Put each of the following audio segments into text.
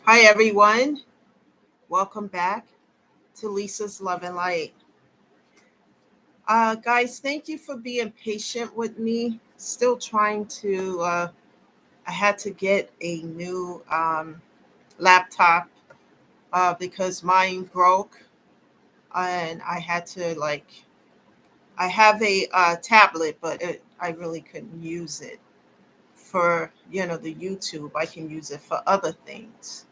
Hi, everyone. Welcome back to Lisa's Love and Light. Guys, thank you for being patient with me. Still trying to, I had to get a new laptop because mine broke and I had to, I have a tablet, but I really couldn't use it for, the YouTube. I can use it for other things.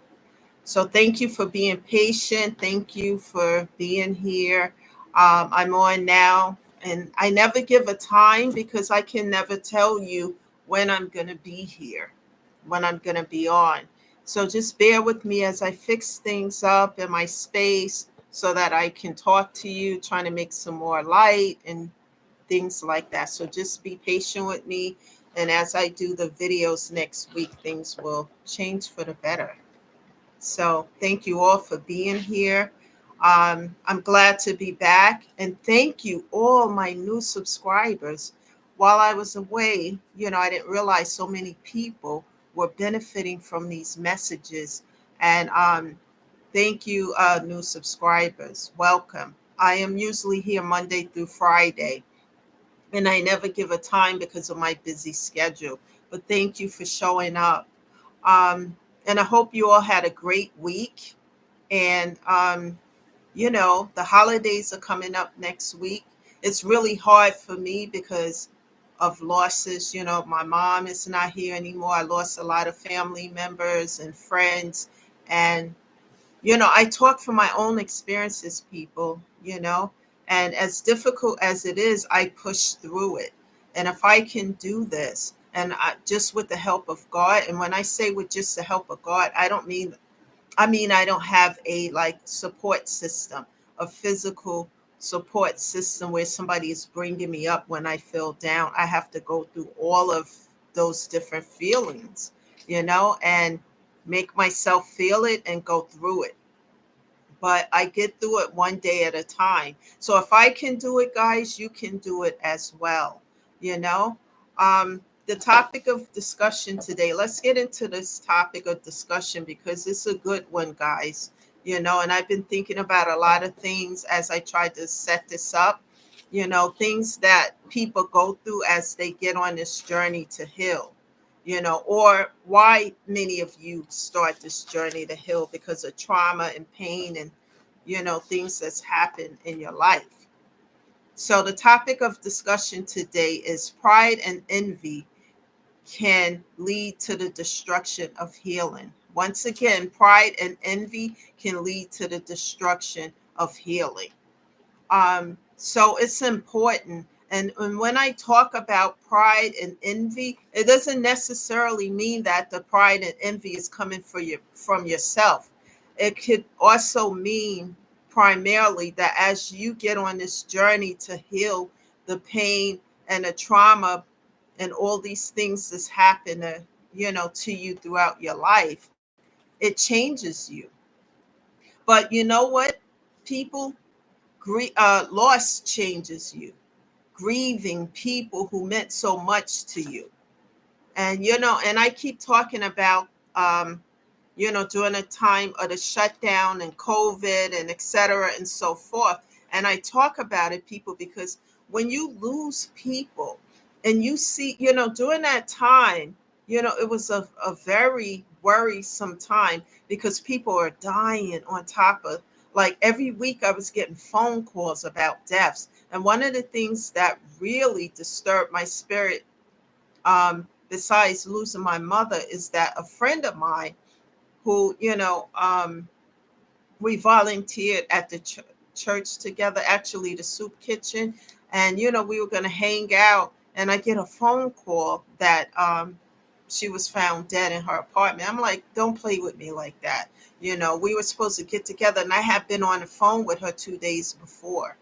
So thank you for being patient. Thank you for being here. I'm on now, and I never give a time because I can never tell you when I'm going to be here, when I'm going to be on. So just bear with me as I fix things up in my space so that I can talk to you, trying to make some more light and things like that. So just be patient with me. And as I do the videos next week, things will change for the better. So thank you all for being here. I'm glad to be back. And thank you, all my new subscribers. While I was away, I didn't realize so many people were benefiting from these messages. And thank you, new subscribers. Welcome. I am usually here Monday through Friday, and I never give a time because of my busy schedule. But thank you for showing up. And I hope you all had a great week. And, the holidays are coming up next week. It's really hard for me because of losses. My mom is not here anymore. I lost a lot of family members and friends. And, I talk from my own experiences, people. And as difficult as it is, I push through it. And if I can do this, and just with the help of God, and when I say with just the help of God, I mean I don't have a support system, a physical support system where somebody is bringing me up when I feel down. I have to go through all of those different feelings, and make myself feel it and go through it, but I get through it one day at a time. So if I can do it, guys, you can do it as well. You know, the topic of discussion today, let's get into this topic of discussion because it's a good one, guys. And I've been thinking about a lot of things as I tried to set this up, things that people go through as they get on this journey to heal. Or why many of you start this journey to heal because of trauma and pain and, things that's happened in your life. So, the topic of discussion today is pride and envy can lead to the destruction of healing. Once again, pride and envy can lead to the destruction of healing. So it's important. And when I talk about pride and envy, it doesn't necessarily mean that the pride and envy is coming from yourself. It could also mean primarily that as you get on this journey to heal the pain and the trauma and all these things that's happened to you throughout your life, it changes you. But you know what, people? Loss changes you. Grieving people who meant so much to you. And, and I keep talking about, during the time of the shutdown and COVID and et cetera and so forth. And I talk about it, people, because when you lose people and you see, during that time, it was a very worrisome time because people are dying on top of, like, every week I was getting phone calls about deaths. And one of the things that really disturbed my spirit, besides losing my mother, is that a friend of mine who, we volunteered at the church together, actually the soup kitchen. And, we were going to hang out. And I get a phone call that she was found dead in her apartment. I'm like, don't play with me like that. We were supposed to get together. And I had been on the phone with her 2 days before.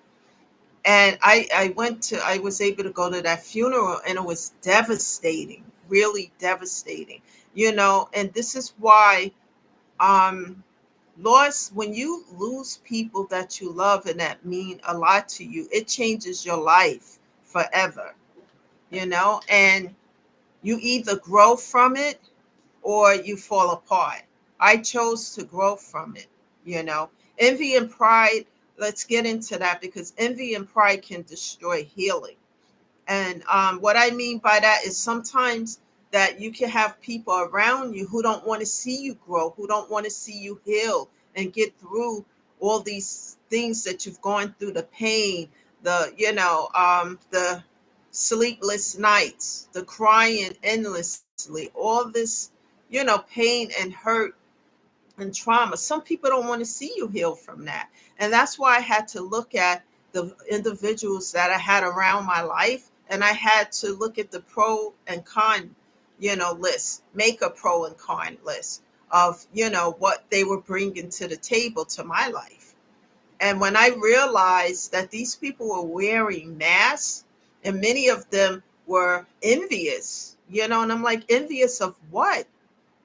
And I was able to go to that funeral, and it was devastating, really devastating, and this is why, um, loss, when you lose people that you love and that mean a lot to you, it changes your life forever, and you either grow from it or you fall apart. I chose to grow from it, you know. Envy and pride, let's get into that, because envy and pride can destroy healing. And what I mean by that is sometimes that you can have people around you who don't want to see you grow, who don't want to see you heal and get through all these things that you've gone through, the pain, the sleepless nights, the crying endlessly, all this, pain and hurt and trauma. Some people don't want to see you heal from that. And that's why I had to look at the individuals that I had around my life, and I had to look at the pro and con, list, make a pro and con list of, what they were bringing to the table to my life. And when I realized that these people were wearing masks and many of them were envious, and I'm like, envious of what?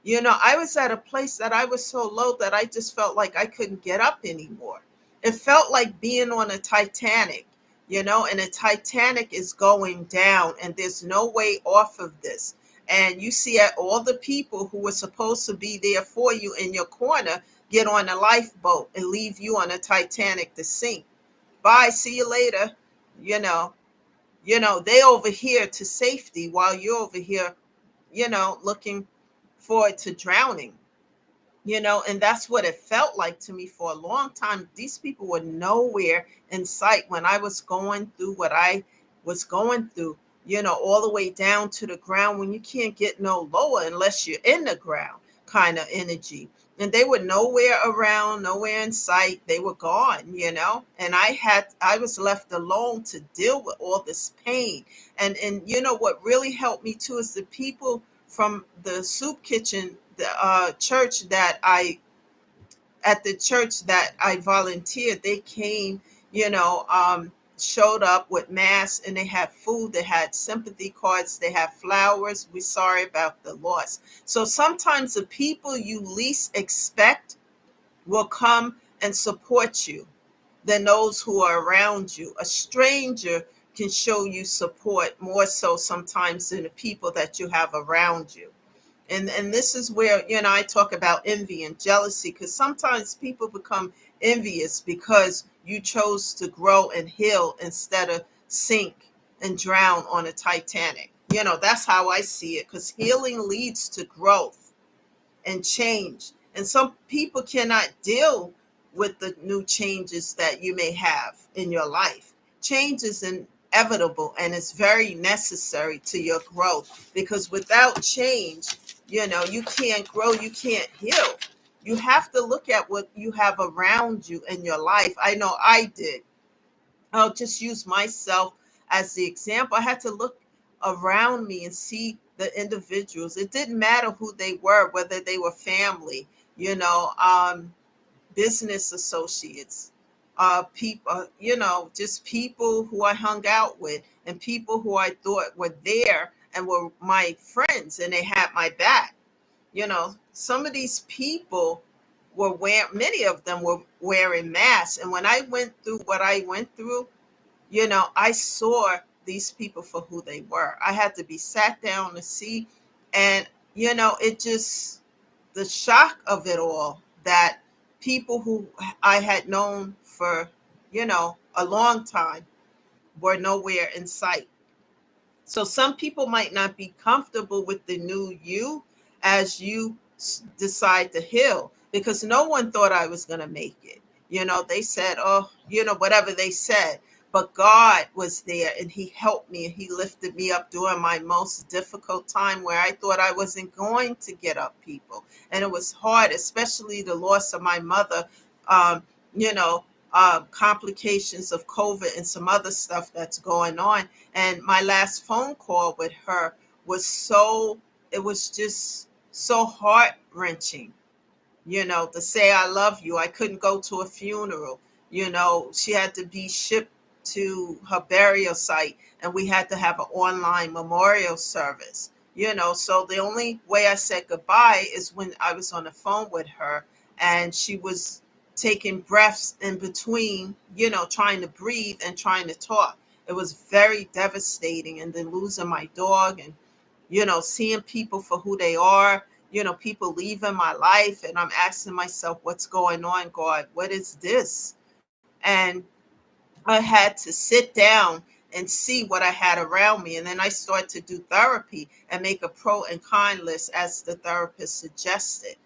I was at a place that I was so low that I just felt like I couldn't get up anymore. It felt like being on a Titanic, and a Titanic is going down and there's no way off of this. And you see all the people who were supposed to be there for you in your corner get on a lifeboat and leave you on a Titanic to sink. Bye, see you later. You know, they over here to safety while you're over here, looking forward to drowning, and that's what it felt like to me for a long time. These people were nowhere in sight when I was going through what I was going through, all the way down to the ground when you can't get no lower unless you're in the ground kind of energy. And they were nowhere around, nowhere in sight. They were gone, and I was left alone to deal with all this pain. And what really helped me too is the people from the soup kitchen, the church that at the church that I volunteered. They came, showed up with masks, and they had food, they had sympathy cards, they had flowers. We're sorry about the loss. So sometimes the people you least expect will come and support you than those who are around you. A stranger can show you support more so sometimes than the people that you have around you. And this is where, I talk about envy and jealousy, because sometimes people become envious because you chose to grow and heal instead of sink and drown on a Titanic. That's how I see it, because healing leads to growth and change. And some people cannot deal with the new changes that you may have in your life. Change is inevitable and it's very necessary to your growth, because without change, you can't grow, you can't heal. You have to look at what you have around you in your life. I know I did. I'll just use myself as the example. I had to look around me and see the individuals. It didn't matter who they were, whether they were family, business associates, people, just people who I hung out with and people who I thought were there and were my friends and they had my back. Some of these people were wearing, many of them were wearing masks. And when I went through what I went through, I saw these people for who they were. I had to be sat down to see. And, it just, the shock of it all, that people who I had known for, a long time were nowhere in sight. So some people might not be comfortable with the new you as you decide to heal, because no one thought I was going to make it. They said, oh, whatever they said. But God was there and he helped me and he lifted me up during my most difficult time where I thought I wasn't going to get up, people. And it was hard, especially the loss of my mother, um, you know, complications of COVID and some other stuff that's going on. And my last phone call with her was it was just so heart wrenching, to say I love you. I couldn't go to a funeral. She had to be shipped to her burial site and we had to have an online memorial service. So the only way I said goodbye is when I was on the phone with her and she was taking breaths in between, trying to breathe and trying to talk. It was very devastating. And then losing my dog and, seeing people for who they are, people leaving my life, and I'm asking myself, what's going on, God? What is this? And I had to sit down and see what I had around me. And then I started to do therapy and make a pro and con list as the therapist suggested,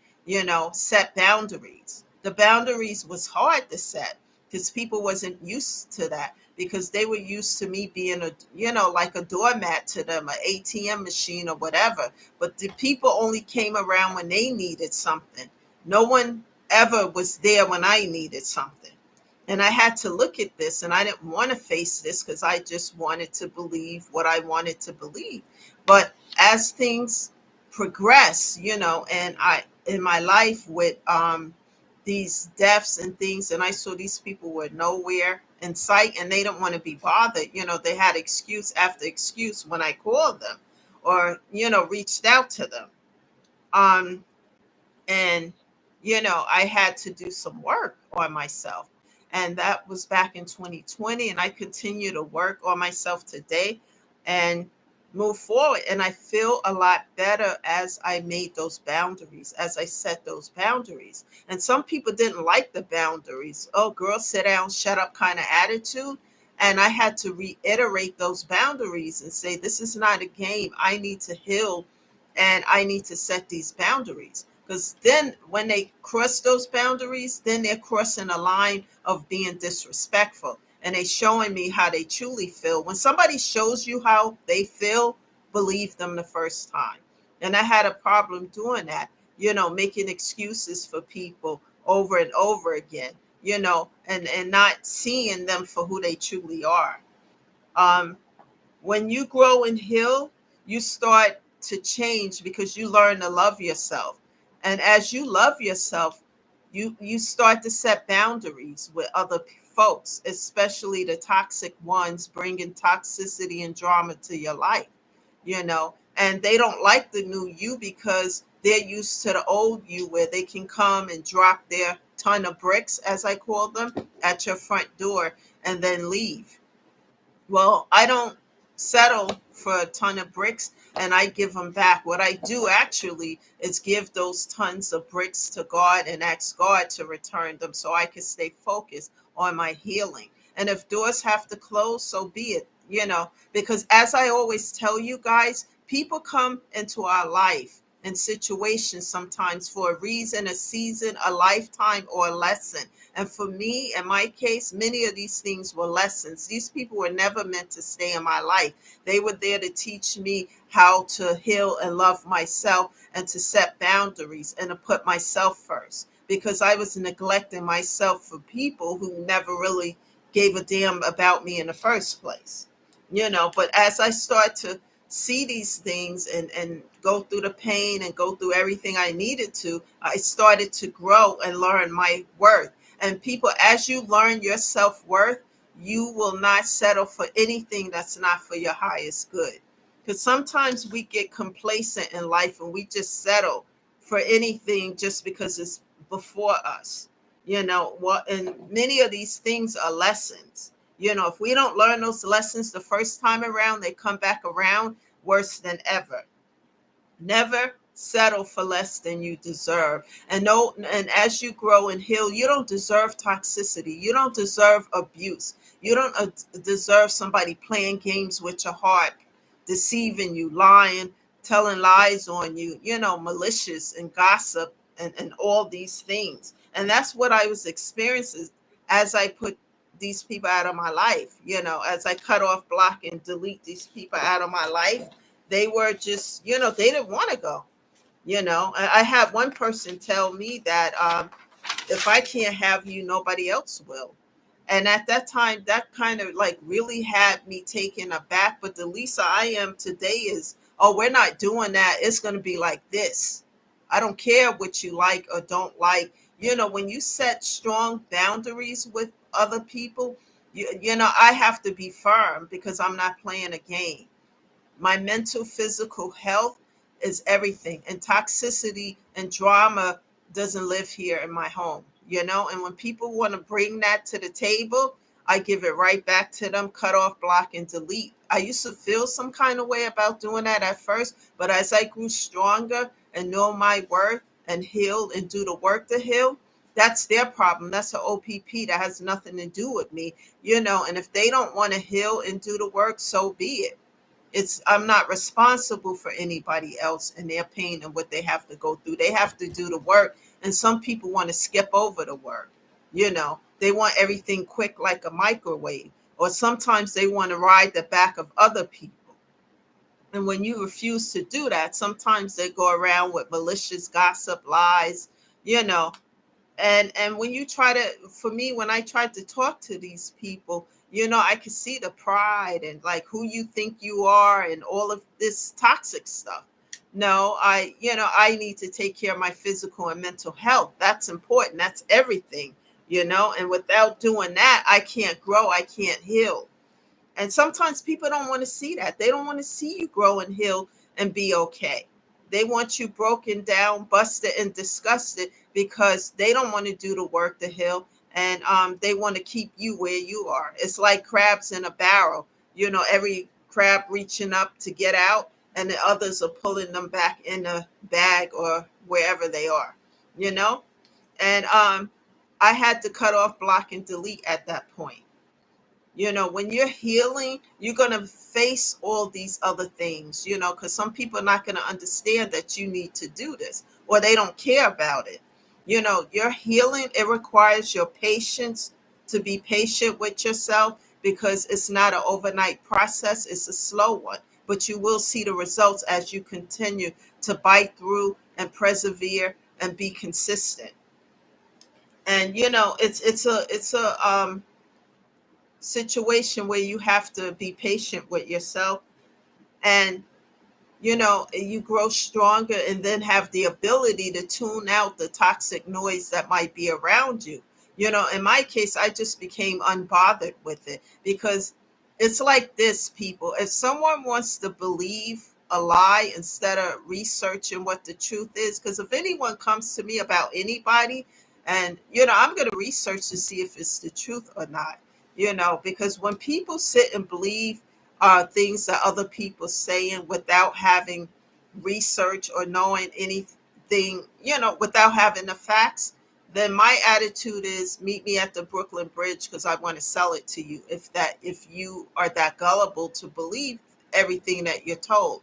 set boundaries. The boundaries was hard to set because people wasn't used to that, because they were used to me being like a doormat to them, an ATM machine or whatever. But the people only came around when they needed something. No one ever was there when I needed something. And I had to look at this, and I didn't want to face this because I just wanted to believe what I wanted to believe. But as things progress, and I in my life with these deaths and things, and I saw these people were nowhere in sight, and they didn't want to be bothered. They had excuse after excuse when I called them or reached out to them. Um, and I had to do some work on myself, and that was back in 2020, and I continue to work on myself today and move forward, and I feel a lot better as I made those boundaries, as I set those boundaries. And some people didn't like the boundaries. Oh, girl, sit down, shut up kind of attitude. And I had to reiterate those boundaries and say, this is not a game. I need to heal, and I need to set these boundaries. Because then when they cross those boundaries, then they're crossing a line of being disrespectful. And they showing me how they truly feel. When somebody shows you how they feel, believe them the first time. And I had a problem doing that, making excuses for people over and over again, and not seeing them for who they truly are. Um, when you grow and heal, you start to change because you learn to love yourself. And as you love yourself, you start to set boundaries with other folks, especially the toxic ones bringing toxicity and drama to your life, and they don't like the new you because they're used to the old you, where they can come and drop their ton of bricks, as I call them, at your front door and then leave. Well, I don't settle for a ton of bricks, and I give them back. What I do actually is give those tons of bricks to God and ask God to return them so I can stay focused on my healing. And if doors have to close, so be it, because as I always tell you guys, people come into our life and situations sometimes for a reason, a season, a lifetime, or a lesson. And for me, in my case, many of these things were lessons. These people were never meant to stay in my life. They were there to teach me how to heal and love myself, and to set boundaries, and to put myself first, because I was neglecting myself for people who never really gave a damn about me in the first place. But as I start to see these things and go through the pain and go through everything I needed to, I started to grow and learn my worth. And people, as you learn your self-worth, you will not settle for anything that's not for your highest good. Because sometimes we get complacent in life and we just settle for anything just because it's before us. What, and many of these things are lessons. If we don't learn those lessons the first time around, they come back around worse than ever. Never settle for less than you deserve. And no, and as you grow and heal, you don't deserve toxicity. You don't deserve abuse. You don't deserve somebody playing games with your heart, deceiving you, lying, telling lies on you, malicious and gossip, and all these things. And that's what I was experiencing as I put these people out of my life, as I cut off, block, and delete these people out of my life. They were just, they didn't want to go. I had one person tell me that if I can't have you, nobody else will. And at that time, that kind of like really had me taken aback. But the Lisa I am today is, oh, we're not doing that. It's going to be like this. I don't care what you like or don't like. When you set strong boundaries with other people, I have to be firm because I'm not playing a game. My mental, physical health is everything. And toxicity and drama doesn't live here in my home, And when people want to bring that to the table, I give it right back to them, cut off, block, and delete. I used to feel some kind of way about doing that at first, but as I grew stronger, and know my worth and heal and do the work to heal, that's their problem. That's an OPP. That has nothing to do with me, and if they don't want to heal and do the work, so be it. I'm not responsible for anybody else and their pain and what they have to go through. They have to do the work, and some people want to skip over the work. They want everything quick like a microwave, or sometimes they want to ride the back of other people. And when you refuse to do that, sometimes they go around with malicious gossip, lies, you know, and when you try to, for me, when I tried to talk to these people, I could see the pride and like who you think you are and all of this toxic stuff. No, I need to take care of my physical and mental health. That's important. That's everything. And without doing that, I can't grow. I can't heal. And sometimes people don't want to see that. They don't want to see you grow and heal and be okay. They want you broken down, busted, and disgusted because they don't want to do the work to heal. And they want to keep you where you are. It's like crabs in a barrel. Every crab reaching up to get out, and the others are pulling them back in a bag or wherever they are, you know? And I had to cut off, block, and delete at that point. When you're healing, you're going to face all these other things, because some people are not going to understand that you need to do this, or they don't care about it. Your healing, it requires your patience, to be patient with yourself, because it's not an overnight process. It's a slow one, but you will see the results as you continue to bite through and persevere and be consistent. And it's a situation where you have to be patient with yourself, and you grow stronger and then have the ability to tune out the toxic noise that might be around you. In my case, I just became unbothered with it, because it's like this, people. If someone wants to believe a lie instead of researching what the truth is, because if anyone comes to me about anybody, and I'm going to research to see if it's the truth or not. Because when people sit and believe things that other people saying without having research or knowing anything, without having the facts, then my attitude is meet me at the Brooklyn Bridge, because I want to sell it to you. If you are that gullible to believe everything that you're told,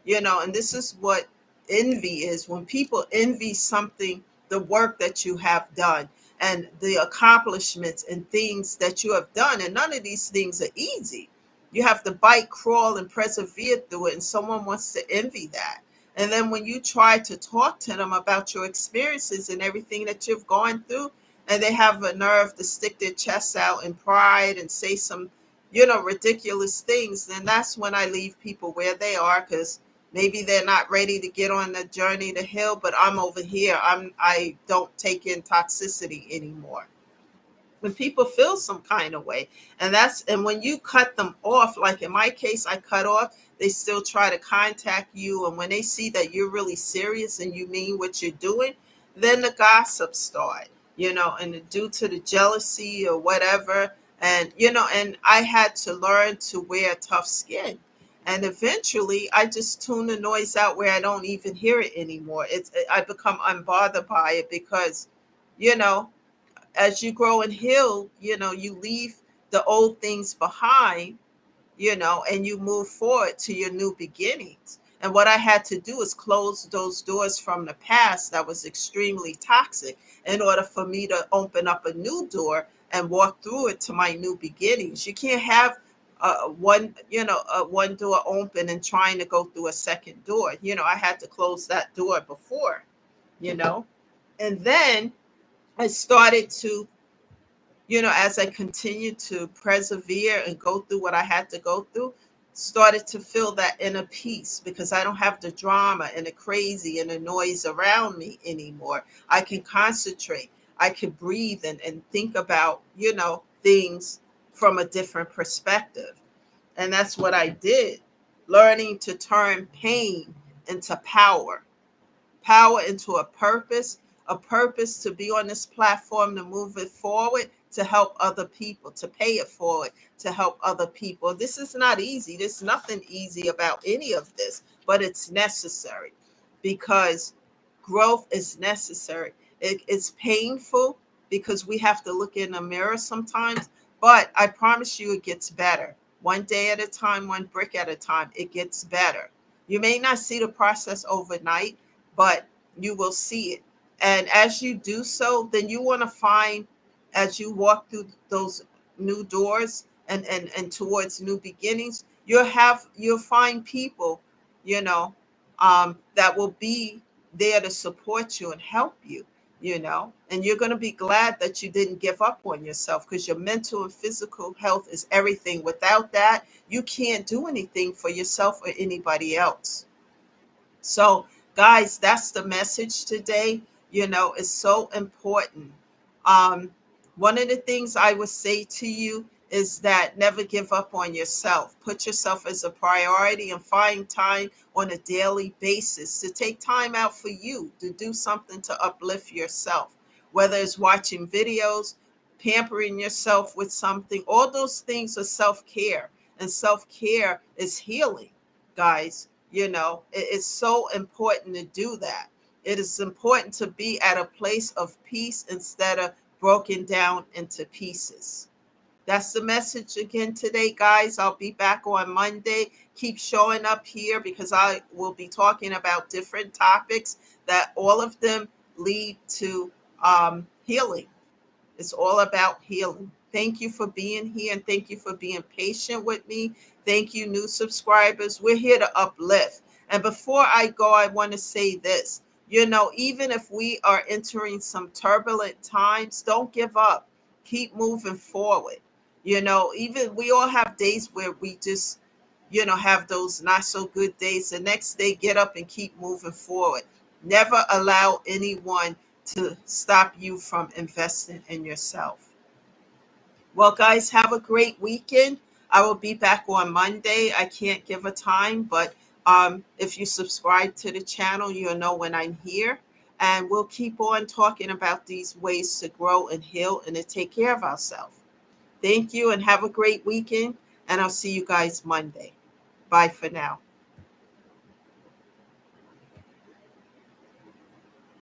and this is what envy is. When people envy something, the work that you have done and the accomplishments and things that you have done, and none of these things are easy. You have to bite, crawl, and persevere through it, and someone wants to envy that. And then when you try to talk to them about your experiences and everything that you've gone through, and they have a nerve to stick their chests out in pride and say some ridiculous things, then that's when I leave people where they are, because maybe they're not ready to get on the journey to heal, but I'm over here. I don't take in toxicity anymore. When people feel some kind of way, and when you cut them off, like in my case, I cut off, they still try to contact you. And when they see that you're really serious and you mean what you're doing, then the gossip start, and due to the jealousy or whatever. And I had to learn to wear tough skin. And eventually I just tune the noise out where I don't even hear it anymore. I become unbothered by it, because, you know, as you grow and heal, you leave the old things behind, and you move forward to your new beginnings. And what I had to do is close those doors from the past that was extremely toxic, in order for me to open up a new door and walk through it to my new beginnings. You can't have one door open and trying to go through a second door. I had to close that door before, you know, and then I started to, as I continued to persevere and go through what I had to go through, started to feel that inner peace, because I don't have the drama and the crazy and the noise around me anymore. I can concentrate. I can breathe and think about, things from a different perspective. And that's what I did, learning to turn pain into power, power into a purpose to be on this platform, to move it forward, to help other people, to pay it forward, to help other people. This is not easy. There's nothing easy about any of this, but it's necessary. because growth is necessary. It's painful because we have to look in the mirror sometimes, but I promise you it gets better. One day at a time, one brick at a time, it gets better. You may not see the process overnight, but you will see it. And as you do so, then you want to find, as you walk through those new doors and towards new beginnings, you'll find people, you know, that will be there to support you and help you, and you're going to be glad that you didn't give up on yourself, because your mental and physical health is everything. Without that, you can't do anything for yourself or anybody else. So, guys, that's the message today. It's so important. Um, One of the things I would say to you is that never give up on yourself. Put yourself as a priority and find time on a daily basis to take time out for you to do something to uplift yourself, whether it's watching videos, pampering yourself with something. All those things are self care, and self care is healing, guys. It's so important to do that. It is important to be at a place of peace instead of broken down into pieces. That's the message again today, guys. I'll be back on Monday. Keep showing up here because I will be talking about different topics that all of them lead to healing. It's all about healing. Thank you for being here, and thank you for being patient with me. Thank you, new subscribers. We're here to uplift. And before I go, I want to say this. Even if we are entering some turbulent times, don't give up. Keep moving forward. Even we all have days where we just, have those not so good days. The next day, get up and keep moving forward. Never allow anyone to stop you from investing in yourself. Well, guys, have a great weekend. I will be back on Monday. I can't give a time, but if you subscribe to the channel, you'll know when I'm here. And we'll keep on talking about these ways to grow and heal and to take care of ourselves. Thank you and have a great weekend. And I'll see you guys Monday. Bye for now.